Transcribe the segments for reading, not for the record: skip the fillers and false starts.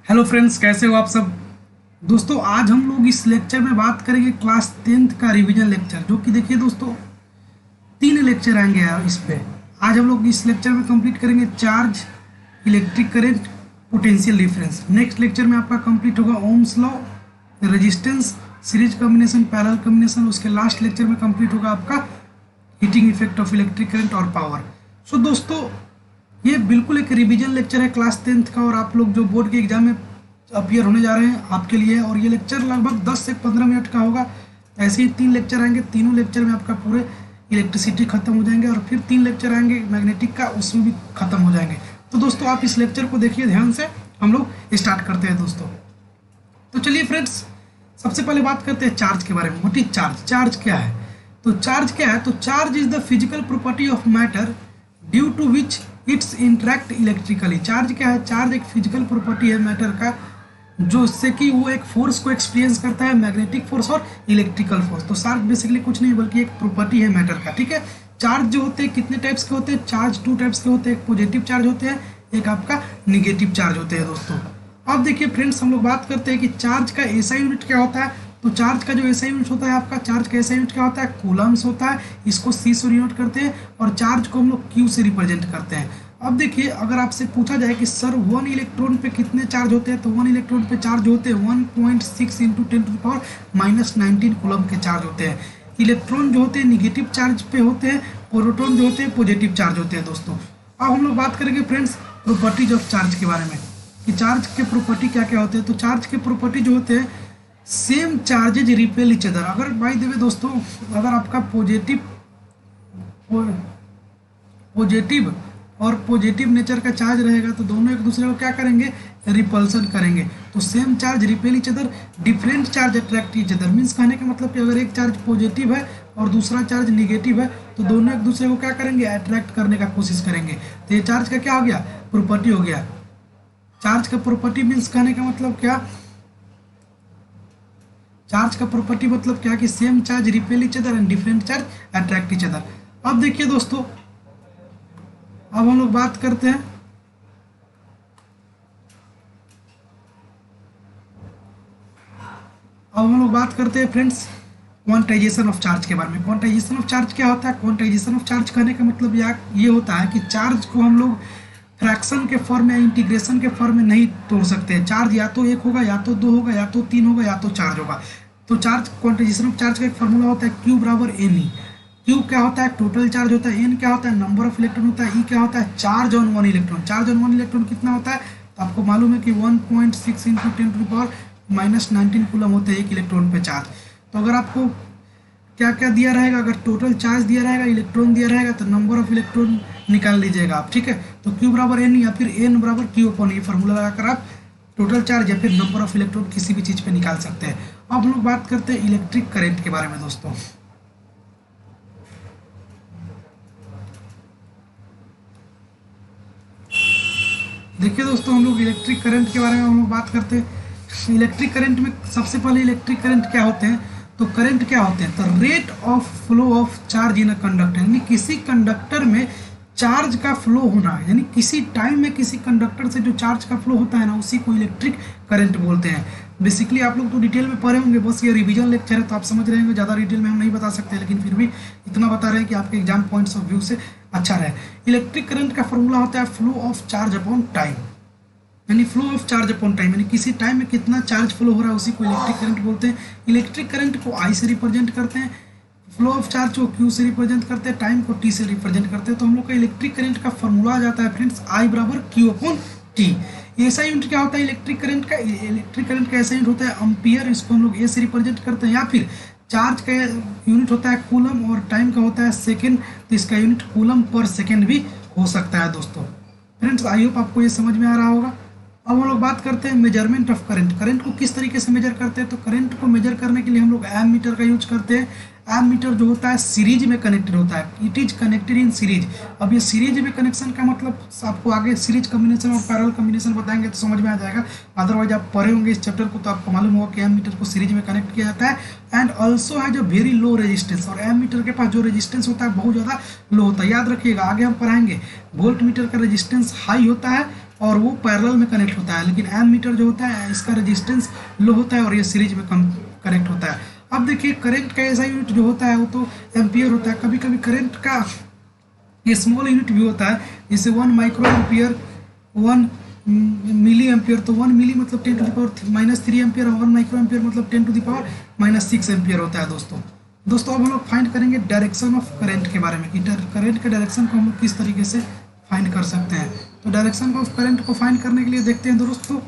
Hello friends, कैसे हो आप सब। दोस्तों आज हम लोग इस लेक्चर में बात करेंगे क्लास 10th का रिवीजन लेक्चर, जो कि देखिए दोस्तों 3 लेक्चर आएंगे इस पे। आज हम लोग इस लेक्चर में कंप्लीट करेंगे charge, electric current, potential difference. Next lecture में आपका कंप्लीट होगा Ohm's law, resistance, series combination, parallel combination. उसके लास्ट लेक्चर में कंप्लीट होगा आपका heating effect of electric current और पावर। सो दोस्तों ये बिल्कुल एक रिवीजन लेक्चर है क्लास 10th का, और आप लोग जो बोर्ड के एग्जाम में अपीयर होने जा रहे हैं आपके लिए। और ये लेक्चर लगभग 10 से 15 मिनट का होगा। ऐसे ही 3 लेक्चर आएंगे, तीनों लेक्चर में आपका पूरे इलेक्ट्रिसिटी खत्म हो जाएंगे, और फिर 3 लेक्चर आएंगे मैग्नेटिक का, उसमें भी खत्म हो जाएंगे। तो दोस्तों आप इस लेक्चर को देखिए ध्यान से। हम लोग स्टार्ट करते हैं दोस्तों। तो चलिए फ्रेंड्स, सबसे पहले बात करते हैं चार्ज के बारे में। What is charge? चार्ज क्या है? तो चार्ज क्या है? तो charge is the physical property of matter due to which its interact electrically. Charge क्या है? चार्ज एक फिजिकल प्रॉपर्टी है मैटर का, जो इससे कि वो एक फोर्स को एक्सपीरियंस करता है, मैग्नेटिक फोर्स और इलेक्ट्रिकल फोर्स। तो चार्ज बेसिकली कुछ नहीं बल्कि एक प्रॉपर्टी है मैटर का, ठीक है। चार्ज जो होते हैं कितने टाइप्स के होते हैं? चार्ज 2 टाइप्स के होते हैं। एक पॉजिटिव चार्ज होते हैं, एक आपका निगेटिव चार्ज होते हैं दोस्तों। अब देखिए फ्रेंड्स, हम लोग बात करते हैं कि चार्ज का एसआई यूनिट क्या होता है। तो चार्ज का जो एसआई यूनिट होता है आपका, चार्ज का एसआई यूनिट क्या होता है? कूलम्स होता है। इसको सी से डिनोट करते हैं, और चार्ज को हम लोग क्यू से रिप्रेजेंट करते हैं। अब देखिए, अगर आपसे पूछा जाए कि सर 1 इलेक्ट्रॉन पे कितने चार्ज होते हैं, तो 1 इलेक्ट्रॉन पे चार्ज होते हैं 1.6 इंटू 10⁻⁻19 कूलम के चार्ज होते हैं। इलेक्ट्रॉन जो होते हैं निगेटिव चार्ज पे होते हैं, प्रोटॉन जो होते हैं पॉजिटिव चार्ज होते हैं दोस्तों। अब हम लोग बात करेंगे फ्रेंड्स प्रॉपर्टीज ऑफ चार्ज के बारे में, कि चार्ज के प्रॉपर्टी क्या क्या होते हैं। तो चार्ज के प्रॉपर्टी जो होते हैं, same charges repel each other. अगर बाय द वे दोस्तों, अगर आपका पॉजिटिव नेचर का चार्ज रहेगा, तो दोनों एक दूसरे को क्या करेंगे? रिपल्सन करेंगे। तो same charge repel each other, different charge attract each other. Means कहने का मतलब कि अगर एक चार्ज पॉजिटिव है और दूसरा चार्ज निगेटिव है, तो दोनों एक दूसरे को क्या करेंगे? अट्रैक्ट करने का कोशिश करेंगे। तो ये चार्ज का क्या हो गया? प्रॉपर्टी हो गया। चार्ज का प्रॉपर्टी मीन्स कहने का मतलब क्या? चार्ज का प्रॉपर्टी मतलब क्या कि same charge repel each other and different charge attract each other. अब देखिए दोस्तों, अब हम लोग बात करते हैं फ्रेंड्स क्वांटाइजेशन ऑफ चार्ज के बारे में। क्वांटाइजेशन ऑफ चार्ज क्या होता है? क्वांटाइजेशन ऑफ चार्ज कहने का मतलब ये होता है कि चार्ज को हम लोग फ्रैक्शन के फॉर्म या इंटीग्रेशन के फॉर्म में नहीं तोड़ सकते। चार्ज या तो 1 होगा, या तो 2 होगा, या तो 3 होगा, या तो चार्ज होगा। तो चार्ज, क्वांटाइजेशन ऑफ चार्ज का एक फार्मूला होता है Q बराबर NE। Q क्या होता है? टोटल चार्ज होता है। N क्या होता है? नंबर ऑफ इलेक्ट्रॉन होता है। E क्या होता है? Charge on 1 electron. Charge on 1 electron कितना होता है? तो आपको मालूम है कि 1.6 इंटू 10⁻⁻19 कूलम होते हैं 1 इलेक्ट्रॉन पे चार्ज। तो अगर आपको क्या क्या दिया रहेगा, अगर टोटल चार्ज दिया रहेगा, इलेक्ट्रॉन दिया रहेगा, तो नंबर ऑफ इलेक्ट्रॉन निकाल लीजिएगा आप, ठीक है। तो Q बराबर N या फिर N बराबर Q अपॉन ये फार्मूला लगाकर आप टोटल चार्ज या फिर नंबर ऑफ इलेक्ट्रॉन किसी भी चीज़ पे निकाल सकते हैं। अब हम लोग बात करते हैं इलेक्ट्रिक करंट के बारे में दोस्तों। देखिए दोस्तों, हम लोग इलेक्ट्रिक करंट के बारे में हम लोग बात करते हैं। इलेक्ट्रिक करंट में सबसे पहले इलेक्ट्रिक करंट क्या होते हैं? तो करंट क्या होते हैं? तो rate of flow of charge in a conductor, यानी किसी कंडक्टर में चार्ज का फ्लो होना, यानी किसी टाइम में किसी कंडक्टर से जो चार्ज का फ्लो होता है ना, उसी को इलेक्ट्रिक करंट बोलते हैं। बेसिकली आप लोग तो डिटेल में पढ़े होंगे, बस ये रिवीजन लेक्चर है तो आप समझ रहे होंगे, ज़्यादा डिटेल में हम नहीं बता सकते, लेकिन फिर भी इतना बता रहे हैं कि आपके एग्जाम पॉइंट्स ऑफ व्यू से अच्छा रहे। इलेक्ट्रिक करंट का फॉर्मूला होता है flow of charge upon time, यानी flow of charge upon time, यानी किसी टाइम में कितना चार्ज फ्लो हो रहा है उसी को इलेक्ट्रिक करंट बोलते हैं। इलेक्ट्रिक करंट को I से रिप्रेजेंट करते हैं, फ्लो ऑफ चार्ज को Q से रिप्रेजेंट करते हैं, टाइम को T से रिप्रेजेंट करते हैं। तो हम लोग का इलेक्ट्रिक करंट का फॉर्मूला आ जाता है फ्रेंड्स I बराबर Q upon T। SI unit क्या होता है इलेक्ट्रिक करंट का? इलेक्ट्रिक करंट का एसआई यूनिट होता है एम्पियर, इसको हम लोग A से रिप्रेजेंट करते हैं। या फिर चार्ज का यूनिट होता है कूलम, और टाइम का होता है सेकेंड, तो इसका यूनिट कूलम पर सेकेंड भी हो सकता है दोस्तों। फ्रेंड्स आई होप आपको ये समझ में आ रहा होगा। अब हम लोग बात करते हैं मेजरमेंट ऑफ करंट। करंट को किस तरीके से मेजर करते हैं? तो करंट को मेजर करने के लिए हम लोग एम मीटर का यूज करते हैं। एमीटर जो होता है सीरीज में कनेक्टेड होता है, it is connected in series. अब ये सीरीज में कनेक्शन का मतलब आपको आगे सीरीज कम्बिनेशन और पैरेलल कम्बिनेशन बताएंगे तो समझ में आ जाएगा। अदरवाइज आप पढ़े होंगे इस चैप्टर को तो आपको मालूम होगा कि एमीटर को सीरीज में कनेक्ट किया जाता है एंड ऑल्सो है जो वेरी लो रेजिस्टेंस, और एमीटर के पास जो रेजिस्टेंस होता है बहुत ज़्यादा लो होता है। याद रखिएगा आगे हम पढ़ाएंगे वोल्ट मीटर का रेजिस्टेंस हाई होता है और वो पैरेलल में कनेक्ट होता है, लेकिन एमीटर जो होता है इसका रेजिस्टेंस लो होता है और ये सीरीज में कनेक्ट होता है। अब देखिए करंट का ऐसा यूनिट जो होता है वो तो एम्पियर होता है। कभी कभी करंट का ये स्मॉल यूनिट भी होता है, जैसे 1 माइक्रो एम्पियर 1 मिली एम्पियर, तो 1 मिली मतलब 10 टू द पावर -3 एम्पियर, और 1 माइक्रो एम्पियर मतलब 10 टू द पावर -6 एम्पियर होता है दोस्तों अब हम लोग फाइंड करेंगे डायरेक्शन ऑफ करंट के बारे में कि करंट के डायरेक्शन को हम लोग किस तरीके से फाइंड कर सकते हैं। तो डायरेक्शन ऑफ करंट को फाइंड करने के लिए देखते हैं दोस्तों।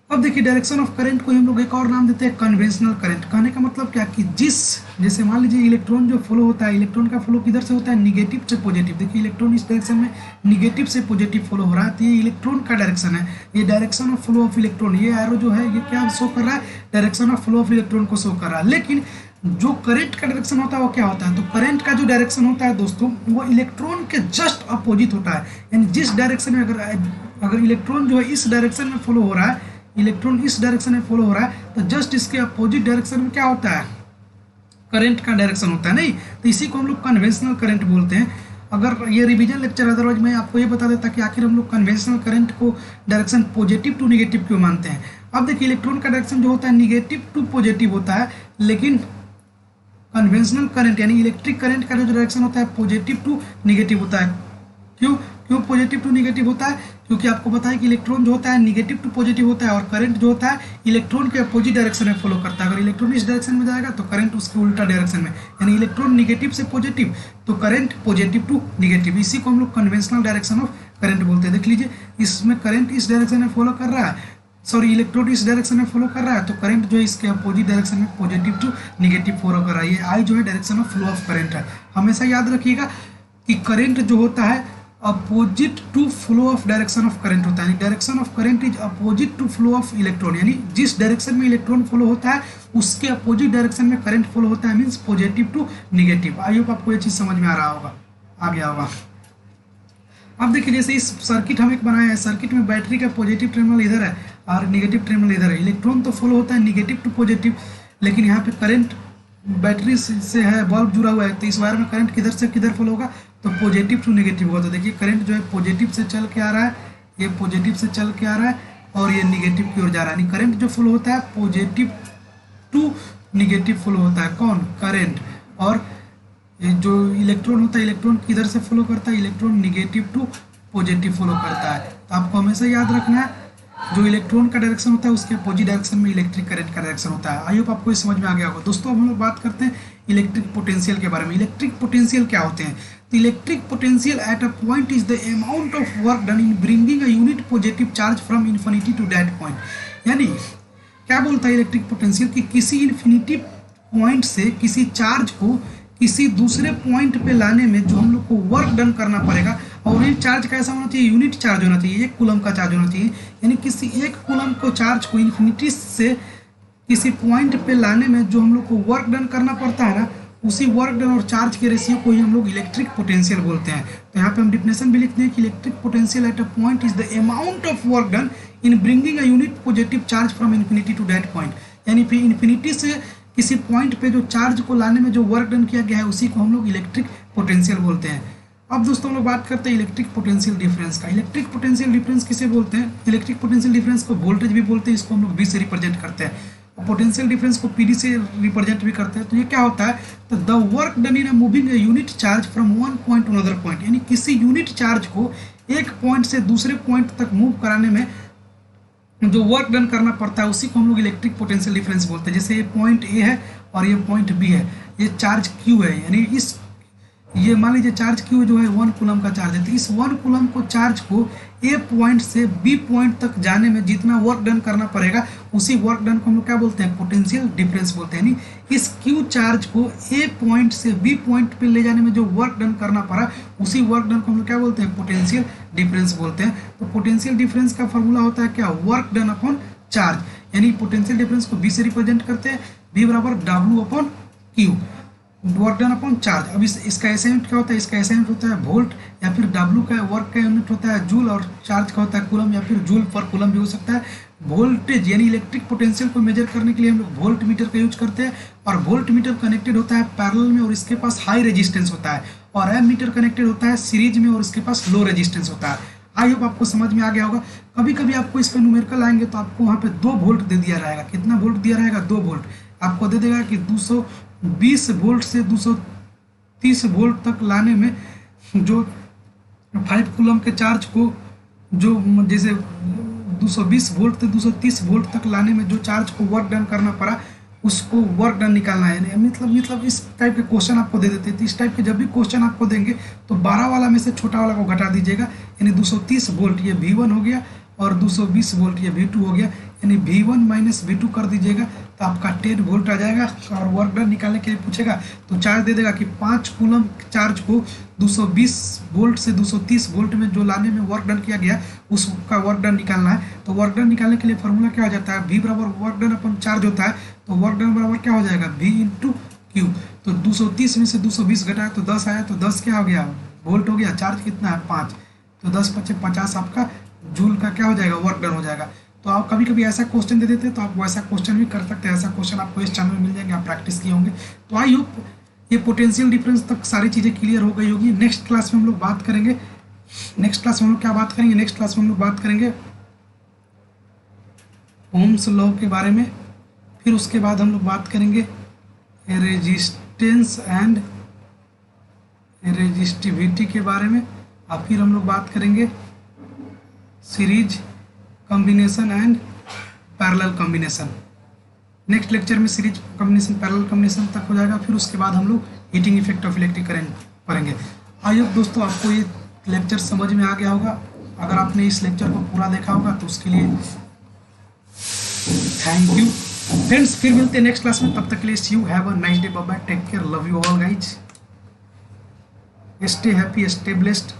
अब देखिए डायरेक्शन ऑफ करंट को हम लोग एक और नाम देते हैं कन्वेंशनल करंट। कहने का मतलब क्या कि जैसे मान लीजिए इलेक्ट्रॉन जो फ्लो होता है, इलेक्ट्रॉन का फ्लो किधर से होता है, निगेटिव से पॉजिटिव। देखिए इलेक्ट्रॉन इस डायरेक्शन में निगेटिव से पॉजिटिव फ्लो हो रहा है, तो ये इलेक्ट्रॉन का डायरेक्शन है, ये direction of flow of electron. ये एरो जो है ये क्या शो कर रहा है, direction of flow of electron को शो कर रहा है। लेकिन जो करंट का डायरेक्शन होता है वो क्या होता है, तो करंट का जो डायरेक्शन होता है दोस्तों वो इलेक्ट्रॉन के जस्ट अपोजिट होता है। यानी जिस डायरेक्शन में अगर इलेक्ट्रॉन जो है इस डायरेक्शन में फ्लो हो रहा है, इलेक्ट्रॉन इस डायरेक्शन में फॉलो हो रहा है, तो जस्ट इसके अपोजिट डायरेक्शन में क्या होता है, करंट का डायरेक्शन होता है। नहीं तो इसी को हम लोग कन्वेंशनल करंट बोलते हैं। अगर ये रिवीजन लेक्चर, अदरवाइज मैं आपको ये बता देता कि आखिर हम लोग कन्वेंशनल करंट को डायरेक्शन पॉजिटिव टू नेगेटिव क्यों मानते हैं। अब देखिए इलेक्ट्रॉन का डायरेक्शन जो होता है निगेटिव टू पॉजिटिव होता है, लेकिन कन्वेंशनल करंट यानी इलेक्ट्रिक करंट का जो डायरेक्शन होता है पॉजिटिव टू नेगेटिव होता है। क्यों पॉजिटिव टू नेगेटिव होता है, क्योंकि आपको पता है कि इलेक्ट्रॉन जो होता है निगेटिव टू पॉजिटिव होता है और करंट जो होता है इलेक्ट्रॉन के अपोजिट डायरेक्शन में फॉलो करता है। अगर इलेक्ट्रॉन इस डायरेक्शन में जाएगा तो करंट उसके उल्टा डायरेक्शन में, यानी इलेक्ट्रॉन निगेटिव से पॉजिटिव तो करंट पॉजिटिव टू निगेटिव। इसी को हम लोग कन्वेंशनल डायरेक्शन ऑफ करंट बोलते हैं। देख लीजिए इसमें करंट इस डायरेक्शन में फॉलो कर रहा है, सॉरी इलेक्ट्रॉन इस डायरेक्शन में फॉलो कर रहा है, तो करंट जो है इसके अपोजिट डायरेक्शन में पॉजिटिव टू निगेटिव फॉलो कर रहा है। ये आई जो है direction of flow of current है। हमेशा याद रखिएगा कि करंट जो होता है opposite to flow of direction of current होता है। Direction of current is opposite to flow of electron, यानी जिस डायरेक्शन में इलेक्ट्रॉन फ्लो होता है उसके अपोजिट डायरेक्शन में करंट फ्लो होता है, means positive to negative. I hope आपको ये चीज समझ में आ गया होगा। अब देखिए जैसे इस सर्किट हम एक बनाया है, सर्किट में बैटरी का पॉजिटिव टर्मिनल इधर है और निगेटिव टर्मिनल इधर है। इलेक्ट्रॉन तो फ्लो होता है निगेटिव टू पॉजिटिव, लेकिन यहाँ पे करंट बैटरी से है, बल्ब जुड़ा हुआ है, तो इस वायर में करंट किधर से किधर फ्लो होगा, तो पॉजिटिव टू नेगेटिव होगा। तो देखिए करंट जो है पॉजिटिव से चल के आ रहा है, ये पॉजिटिव से चल के आ रहा है और ये निगेटिव की ओर जा रहा है। यानी करंट जो फ्लो होता है पॉजिटिव टू नेगेटिव फ्लो होता है, कौन, करंट। और ये जो इलेक्ट्रॉन होता है इलेक्ट्रॉन किधर से फ्लो करता है, electron negative to positive flow करता है। तो आपको हमेशा याद रखना है जो इलेक्ट्रॉन का डायरेक्शन होता है उसके अपोजिट डायरेक्शन में इलेक्ट्रिक करंट का डायरेक्शन होता है। आई होप आपको ये समझ में आ गया होगा। दोस्तों अब हम लोग बात करते हैं इलेक्ट्रिक पोटेंशियल के बारे में। इलेक्ट्रिक पोटेंशियल क्या होते हैं, तो electric potential at a point is the amount of work done in bringing a unit positive charge from infinity to that point. यानी क्या बोलता है इलेक्ट्रिक पोटेंशियल कि किसी इन्फिनिटी पॉइंट से किसी चार्ज को किसी दूसरे पॉइंट पे लाने में जो हम लोग को वर्क डन करना पड़ेगा, और ये चार्ज कैसा होना चाहिए, यूनिट चार्ज होना चाहिए, 1 कूलम का चार्ज होना चाहिए। यानी किसी 1 कूलम को चार्ज को इन्फिनिटी से किसी पॉइंट पे लाने में जो हम लोग को वर्क डन करना पड़ता है ना, उसी वर्क डन और चार्ज के रेशियो को ही हम लोग इलेक्ट्रिक पोटेंशियल बोलते हैं। तो यहाँ पे हम डिफिनेशन भी लिखते हैं कि electric potential at a point is the amount of work done in bringing a unit positive charge from infinity to that point. यानी फिर इन्फिनिटी से किसी पॉइंट पे जो चार्ज को लाने में जो वर्क डन किया गया है उसी को हम लोग इलेक्ट्रिक पोटेंशियल बोलते हैं। अब दोस्तों हम लोग बात करते हैं इलेक्ट्रिक पोटेंशियल डिफरेंस का। इलेक्ट्रिक पोटेंशियल डिफरेंस किसे बोलते हैं, इलेक्ट्रिक पोटेंशियल डिफरेंस को वोल्टेज भी बोलते हैं, इसको हम लोग V से रिप्रेजेंट करते हैं, और पोटेंशियल डिफरेंस को PD से रिप्रेजेंट भी करते हैं। तो ये क्या होता है, तो the work done in moving unit charge from one point two another point, यानी किसी यूनिट चार्ज को एक पॉइंट से दूसरे पॉइंट तक मूव कराने में जो वर्क डन करना पड़ता है उसी को हम लोग इलेक्ट्रिक पोटेंशियल डिफरेंस बोलते हैं। जैसे ये पॉइंट A है और ये पॉइंट B है, ये चार्ज Q है, यानी ये मान लीजिए चार्ज Q जो है 1 कूलम का चार्ज है, तो इस 1 कूलम को चार्ज को A पॉइंट से B पॉइंट तक जाने में जितना वर्क डन करना पड़ेगा उसी वर्क डन को हम लोग क्या बोलते हैं, पोटेंशियल डिफरेंस बोलते हैं। यानी इस Q चार्ज को A पॉइंट से B पॉइंट पे ले जाने में जो वर्क डन करना पड़ा उसी वर्क डन को हम लोग क्या बोलते हैं, पोटेंशियल डिफरेंस बोलते हैं। तो पोटेंशियल डिफरेंस का फॉर्मूला होता है क्या, वर्क डन अपॉन चार्ज, यानी पोटेंशियल डिफरेंस को B से रिप्रेजेंट करते हैं, B बराबर W upon Q। Work done upon charge. अब इसका ऐसा यूनिट क्या होता है, इसका ऐसा यूनिट होता है वोल्ट, या फिर डब्ल्यू का वर्क का यूनिट होता है जूल, और चार्ज का होता है कूलम या फिर जूल पर कूलम भी हो सकता है। वोल्टेज यानी इलेक्ट्रिक पोटेंशियल को मेजर करने के लिए हम लोग वोल्ट मीटर का यूज करते हैं, और वोल्ट मीटर कनेक्टेड होता है पैरेलल में और इसके पास हाई रेजिस्टेंस होता है, और एम मीटर कनेक्टेड होता है सीरीज में और इसके पास लो रेजिस्टेंस होता है। आई होप आपको समझ में आ गया होगा। कभी कभी आपको इस पर न्यूमेरिकल आएंगे तो आपको वहाँ पे 2 वोल्ट दे दिया रहेगा। कितना वोल्ट दिया रहेगा, 2 वोल्ट आपको दे देगा कि 220 वोल्ट से 230 वोल्ट तक लाने में जो 5 कूलम के चार्ज को जो जैसे 220 वोल्ट से 230 वोल्ट तक लाने में जो चार्ज को वर्क डन करना पड़ा, उसको वर्क डन निकालना है। मतलब इस टाइप के क्वेश्चन आपको दे देते हैं। तो इस टाइप के जब भी क्वेश्चन आपको देंगे तो 12 वाला में से छोटा वाला को घटा दीजिएगा, यानी 230 वोल्ट ये V1 हो गया और 220 वोल्ट ये V2 हो गया, यानी V1 माइनस V2 कर दीजिएगा तो आपका 10 वोल्ट आ जाएगा। और वर्क डन निकालने के लिए पूछेगा तो चार्ज दे देगा कि 5 कूलम चार्ज को 220 वोल्ट से 230 वोल्ट में जो लाने में वर्क डन किया गया उसका वर्क डन निकालना है। तो वर्क डन निकालने के लिए फॉर्मूला क्या हो जाता है, V बराबर वर्क डन अपन चार्ज होता है, तो वर्क डन बराबर क्या हो जाएगा, V इंटू क्यू। तो 230 में से 220 घटाया तो 10 आया, तो 10 क्या हो गया, वोल्ट हो गया। चार्ज कितना है, 5, तो 10 × 5 = 50 आपका जूल का क्या हो जाएगा, वर्क डन हो जाएगा। तो आप कभी कभी ऐसा क्वेश्चन दे देते हैं तो आप वैसा क्वेश्चन भी कर सकते हैं। ऐसा क्वेश्चन आपको इस चैनल में मिल जाएंगे, आप प्रैक्टिस किए होंगे। तो आई होप ये पोटेंशियल डिफरेंस तक सारी चीज़ें क्लियर हो गई होगी। नेक्स्ट क्लास में हम लोग बात करेंगे, नेक्स्ट क्लास में हम लोग क्या बात करेंगे, नेक्स्ट क्लास में हम लोग बात करेंगे ओम्स लॉ के बारे में। फिर उसके बाद हम लोग बात करेंगे रेजिस्टेंस एंड रेजिस्टिविटी के बारे में, और फिर हम लोग बात करेंगे series combination and parallel combination. Next lecture में सीरीज कॉम्बिनेशन पैरेलल कॉम्बिनेशन तक हो जाएगा। फिर उसके बाद हम लोग heating effect of electric current पढ़ेंगे। आई होप दोस्तों आपको ये लेक्चर समझ में आ गया होगा। अगर आपने इस लेक्चर को पूरा देखा होगा तो उसके लिए थैंक यू फ्रेंड्स। फिर मिलते हैं नेक्स्ट क्लास में, तब तक के लिए see you, have a nice day, bye bye, take care, love you all guys, stay happy, stay blessed.